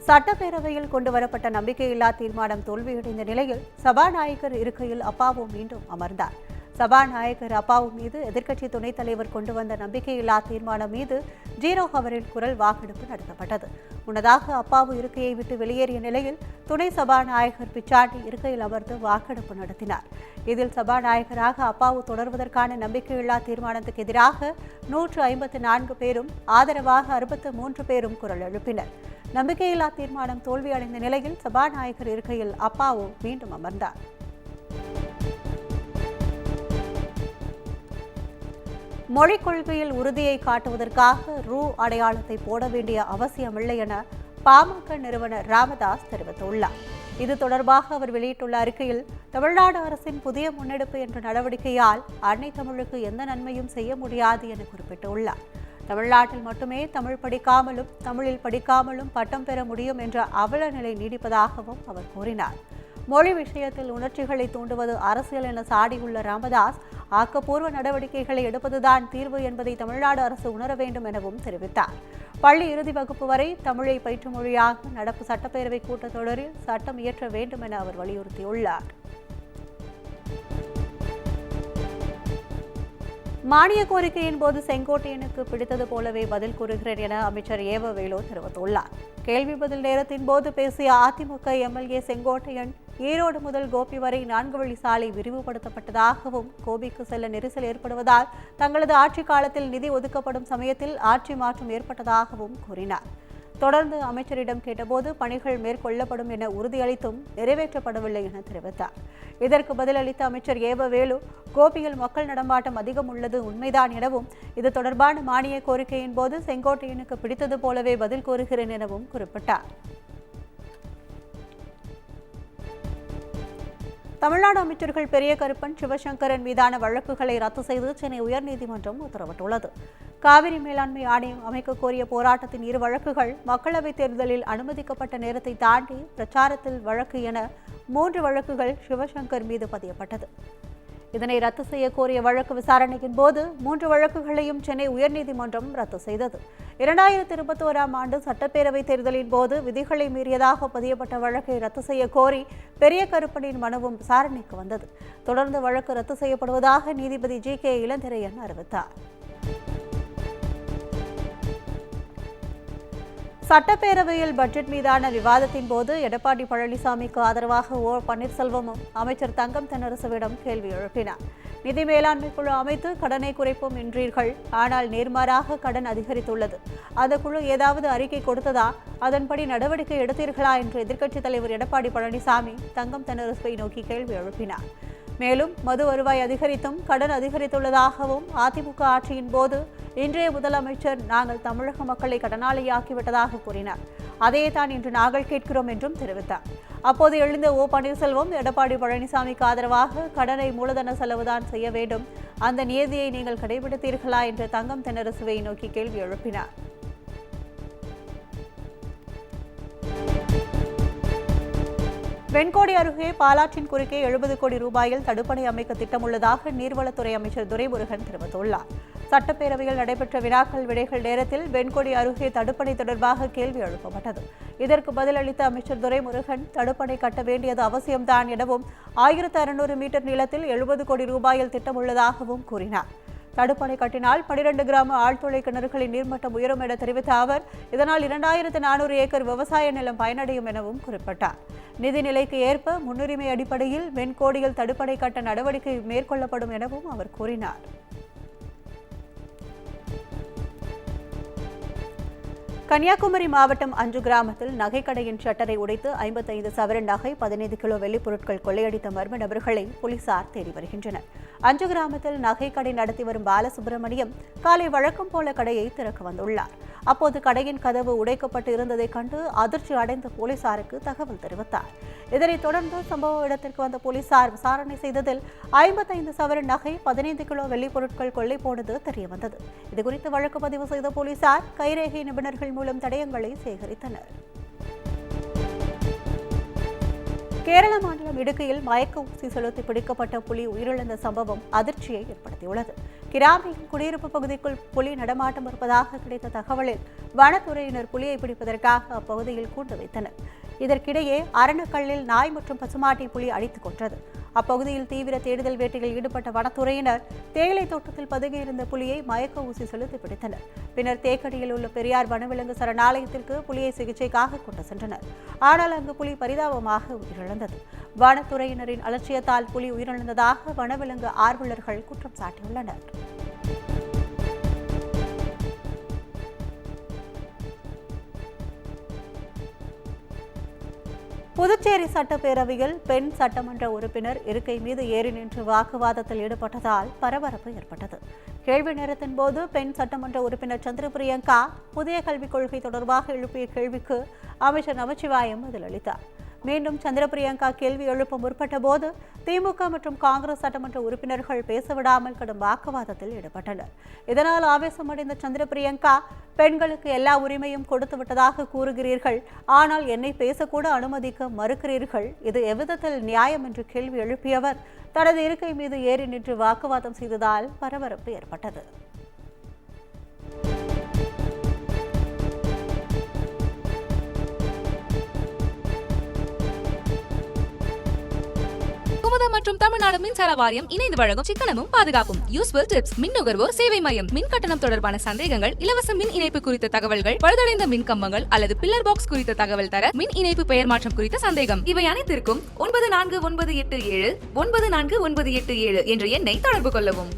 சட்டப்பேரவையில் கொண்டுவரப்பட்ட நம்பிக்கையில்லா தீர்மானம் தோல்வியடைந்த நிலையில் சபாநாயகர் இருக்கையில் அப்பாவு மீண்டும் அமர்ந்தார். சபாநாயகர் அப்பாவு மீது எதிர்க்கட்சி துணைத் தலைவர் கொண்டு வந்த நம்பிக்கையில்லா தீர்மானம் மீது 0 ஹவரில் குரல் வாக்கெடுப்பு நடத்தப்பட்டது. முன்னதாக அப்பாவு இருக்கையை விட்டு வெளியேறிய நிலையில் துணை சபாநாயகர் பிச்சாண்டி இருக்கையில் அமர்ந்து வாக்கெடுப்பு நடத்தினார். இதில் சபாநாயகராக அப்பாவு தொடர்வதற்கான நம்பிக்கையில்லா தீர்மானத்துக்கு எதிராக 154 பேரும் ஆதரவாக 63 பேரும் குரல் எழுப்பினர். நம்பிக்கையில்லா தீர்மானம் தோல்வியடைந்த நிலையில் சபாநாயகர் இருக்கையில் அப்பாவு மீண்டும் அமர்ந்தார். மொழிக் கொள்கையில் உறுதியை காட்டுவதற்காக அடையாளத்தை போட வேண்டிய அவசியமில்லை என பாமக நிறுவனர் ராமதாஸ் தெரிவித்துள்ளார். இது தொடர்பாக அவர் வெளியிட்டுள்ள அறிக்கையில், தமிழ்நாடு அரசின் புதிய முன்னெடுப்பு என்ற நடவடிக்கையால் அன்னை தமிழுக்கு எந்த நன்மையும் செய்ய முடியாது என குறிப்பிட்டுள்ளார். தமிழ்நாட்டில் மட்டுமே தமிழ் படிக்காமலும் தமிழில் படிக்காமலும் பட்டம் பெற முடியும் என்ற அவல நிலை நீடிப்பதாகவும் அவர் கூறினார். மொழி விஷயத்தில் உணர்ச்சிகளை தூண்டுவது அரசியல் என சாடியுள்ள ராமதாஸ், ஆக்கப்பூர்வ நடவடிக்கைகளை எடுப்பதுதான் தீர்வு என்பதை தமிழ்நாடு அரசு உணர வேண்டும் எனவும் தெரிவித்தார். பள்ளி இறுதி வகுப்பு வரை தமிழை பயிற்று மொழியாக நடப்பு சட்டப்பேரவை கூட்டத்தொடரில் சட்டம் இயற்ற வேண்டும் என அவர் வலியுறுத்தியுள்ளார். மானிய கோரிக்கையின் போது செங்கோட்டையனுக்கு பிடித்தது போலவே பதில் கூறுகிறேன் என அமைச்சர் ஏவ வேலு தெரிவித்துள்ளார். கேள்வி பதில் நேரத்தின் போது பேசிய அதிமுக எம்எல்ஏ செங்கோட்டையன், ஈரோடு முதல் கோபி வரை 4 வழி சாலை விரிவுபடுத்தப்பட்டதாகவும், கோபிக்கு செல்ல நெரிசல் ஏற்படுவதால் தங்களது ஆட்சி காலத்தில் நிதி ஒதுக்கப்படும் சமயத்தில் ஆட்சி மாற்றம் ஏற்பட்டதாகவும் கூறினார். தொடர்ந்து அமைச்சரிடம் கேட்டபோது பணிகள் மேற்கொள்ளப்படும் என உறுதியளித்தும் நிறைவேற்றப்படவில்லை என தெரிவித்தார். இதற்கு பதிலளித்த அமைச்சர் ஏவ வேலு, கோபியில் மக்கள் நடமாட்டம் அதிகம் உள்ளது உண்மைதான் எனவும், இது தொடர்பான மானிய கோரிக்கையின் போது செங்கோட்டையனுக்கு பிடித்தது போலவே பதில் கூறுகிறேன் எனவும் குறிப்பிட்டார். தமிழ்நாடு அமைச்சர்கள் பெரிய கருப்பன், சிவசங்கரன் மீதான வழக்குகளை ரத்து செய்து சென்னை உயர்நீதிமன்றம் உத்தரவிட்டுள்ளது. காவிரி மேலாண்மை ஆணையம் அமைக்க கோரிய போராட்டத்தின் 2 வழக்குகள் மக்களவைத் தேர்தலில் அனுமதிக்கப்பட்ட நேரத்தை தாண்டி பிரச்சாரத்தில் வழக்கு என 3 வழக்குகள் சிவசங்கர் மீது பதியப்பட்டது. இதனை ரத்து செய்ய கோரிய வழக்கு விசாரணையின் போது 3 வழக்குகளையும் சென்னை உயர்நீதிமன்றம் ரத்து செய்தது. 2021ஆம் ஆண்டு சட்டப்பேரவைத் தேர்தலின் போது விதிகளை மீறியதாக பதியப்பட்ட வழக்கை ரத்து செய்ய கோரி பெரிய கருப்பனின் மனுவும் விசாரணைக்கு வந்தது. தொடர்ந்து வழக்கு ரத்து செய்யப்படுவதாக நீதிபதி ஜி.கே. இளந்திரையன் அறிவித்தார். சட்டப்பேரவையில் பட்ஜெட் மீதான விவாதத்தின் போது எடப்பாடி பழனிசாமிக்கு ஆதரவாக ஓ. பன்னீர்செல்வமும் அமைச்சர் தங்கம் தென்னரசுவிடம் கேள்வி எழுப்பினார். நிதி மேலாண்மை குழு அமைத்து கடனை குறைப்போம் என்றீர்கள், ஆனால் நேர்மாறாக கடன் அதிகரித்துள்ளது. அந்த குழு ஏதாவது அறிக்கை கொடுத்ததா? அதன்படி நடவடிக்கை எடுத்தீர்களா என்று எதிர்க்கட்சித் தலைவர் எடப்பாடி பழனிசாமி தங்கம் தென்னரசுவை நோக்கி கேள்வி எழுப்பினார். மேலும் மது வருவாய் அதிகரித்தும் கடன் அதிகரித்துள்ளதாகவும், அதிமுக ஆட்சியின் போது இன்றைய முதலமைச்சர் நாங்கள் தமிழக மக்களை கடனாளியாக்கிவிட்டதாக கூறினார். அதையே தான் இன்று நாங்கள் கேட்கிறோம் என்றும் தெரிவித்தார். அப்போது எழுந்த ஓ. பன்னீர்செல்வம், எடப்பாடி பழனிசாமிக்கு ஆதரவாக கடனை மூலதன செலவுதான் செய்ய வேண்டும், அந்த நியதியை நீங்கள் கடைபிடித்தீர்களா என்று தங்கம் தென்னரசுவை நோக்கி கேள்வி எழுப்பினார். வெண்கோடி அருகே பாலாற்றின் குறுக்கே 70 கோடி ரூபாயில் தடுப்பணை அமைக்க திட்டமுள்ளதாக நீர்வளத்துறை அமைச்சர் துரைமுருகன் தெரிவித்துள்ளார். சட்டப்பேரவையில் நடைபெற்ற வினாக்கள் விடைகள் நேரத்தில் வெண்கோடி அருகே தடுப்பணை தொடர்பாக கேள்வி எழுப்பப்பட்டது. இதற்கு பதிலளித்த அமைச்சர் துரைமுருகன், தடுப்பணை கட்ட வேண்டியது அவசியம்தான் எனவும், 1600 மீட்டர் நீளத்தில் 70 கோடி ரூபாயில் திட்டம் உள்ளதாகவும் கூறினார். தடுப்பணை கட்டினால் 12 கிராம ஆழ்துளை கிணறுகளின் நீர்மட்டம் உயரும் என தெரிவித்த அவர், இதனால் 2400 ஏக்கர் விவசாய நிலம் பயனடையும் எனவும் குறிப்பிட்டார். நிதிநிலைக்கு ஏற்ப முன்னுரிமை அடிப்படையில் வெண்கோடியில் தடுப்பணை கட்ட நடவடிக்கை மேற்கொள்ளப்படும் எனவும் அவர் கூறினார். கன்னியாகுமரி மாவட்டம் அஞ்சு கிராமத்தில் நகைக்கடையின் ஷட்டரை உடைத்து 55 சவரன் நகை, 15 கிலோ வெள்ளிப் பொருட்கள் கொள்ளையடித்த மர்ம நபர்களை போலீசார் தேடி வருகின்றனர். அஞ்சு கிராமத்தில் நகைக்கடை நடத்தி வரும் பாலசுப்ரமணியம் காலை வழக்கம் போல கடையை திறக்க வந்துள்ளார். அப்போது கடையின் கதவு உடைக்கப்பட்டு இருந்ததை கண்டு அதிர்ச்சி அடைந்த போலீசாருக்கு தகவல் தெரிவித்தார். இதனைத் தொடர்ந்து சம்பவ இடத்திற்கு வந்த போலீசார் விசாரணை செய்ததில் 55 சவரன் நகை, 15 கிலோ வெள்ளிப் பொருட்கள் கொள்ளை போனது தெரியவந்தது. இதுகுறித்து வழக்கு பதிவு செய்த போலீசார் கைரேகை நிபுணர்கள் மூலம் தடயங்களை சேகரித்தனர். கேரள மாநிலம் இடுக்கியில் மயக்க ஊசி செலுத்தி பிடிக்கப்பட்ட புலி உயிரிழந்த சம்பவம் அதிர்ச்சியை ஏற்படுத்தியுள்ளது. கிராமியின் குடியிருப்பு பகுதிக்குள் புலி நடமாட்டம் இருப்பதாக கிடைத்த தகவலில் வனத்துறையினர் புலியை பிடிப்பதற்காக அப்பகுதியில் கூண்டு வைத்தனர். இதற்கிடையே அரணக்கல்லில் நாய் மற்றும் பசுமாட்டை புலி அடித்துக் கொன்றது. அப்பகுதியில் தீவிர தேடுதல் வேட்டையில் ஈடுபட்ட வனத்துறையினர் தேயிலை தோட்டத்தில் பதுங்கியிருந்த புலியை மயக்க ஊசி செலுத்தி பிடித்தனர். பின்னர் தேக்கடியில் உள்ள பெரியார் வனவிலங்கு சரணாலயத்திற்கு புலியை சிகிச்சைக்காக கொண்டு சென்றனர். ஆனால் அங்கு புலி பரிதாபமாக உயிரிழந்தது. வனத்துறையினரின் அலட்சியத்தால் புலி உயிரிழந்ததாக வனவிலங்கு ஆர்வலர்கள் குற்றம் சாட்டியுள்ளனர். புதுச்சேரி சட்டப்பேரவையில் பெண் சட்டமன்ற உறுப்பினர் இருக்கை மீது ஏறி நின்று வாக்குவாதத்தில் ஈடுபட்டதால் பரபரப்பு ஏற்பட்டது. கேள்வி நேரத்தின் போது பெண் சட்டமன்ற உறுப்பினர் சந்திர பிரியங்கா புதிய கல்விக் கொள்கை தொடர்பாக எழுப்பிய கேள்விக்கு அமைச்சர் நமச்சிவாயம் பதிலளித்தார். மீண்டும் சந்திர பிரியங்கா கேள்வி எழுப்ப முற்பட்ட போது திமுக மற்றும் காங்கிரஸ் சட்டமன்ற உறுப்பினர்கள் பேசவிடாமல் கடும் வாக்குவாதத்தில் ஈடுபட்டனர். இதனால் ஆவேசமடைந்த சந்திர பிரியங்கா, பெண்களுக்கு எல்லா உரிமையும் கொடுத்து விட்டதாக கூறுகிறீர்கள், ஆனால் என்னை பேசக்கூட அனுமதிக்க மறுக்கிறீர்கள், இது எவ்விதத்தில் நியாயம் என்று கேள்வி எழுப்பியவர் தனது இருக்கை மீது ஏறி நின்று வாக்குவாதம் செய்ததால் பரபரப்பு ஏற்பட்டது. மற்றும் தமிழ்நாடு மின்சார வாரியம் இணைந்து வழங்கும் சிக்கனமும் பாதுகாப்பும் யூஸ்ஃபுல் டிப்ஸ். மின் நுகர்வோர் சேவை மையம். மின் கட்டணம் தொடர்பான சந்தேகங்கள், இலவச மின் இணைப்பு குறித்த தகவல்கள், பழுதடைந்த மின் கம்பங்கள் அல்லது பில்லர் பாக்ஸ் குறித்த தகவல் தர, மின் இணைப்பு பெயர் மாற்றம் குறித்த சந்தேகம், இவை அனைத்திற்கும் 9497 9497 என்ற எண்ணை தொடர்பு கொள்ளவும்.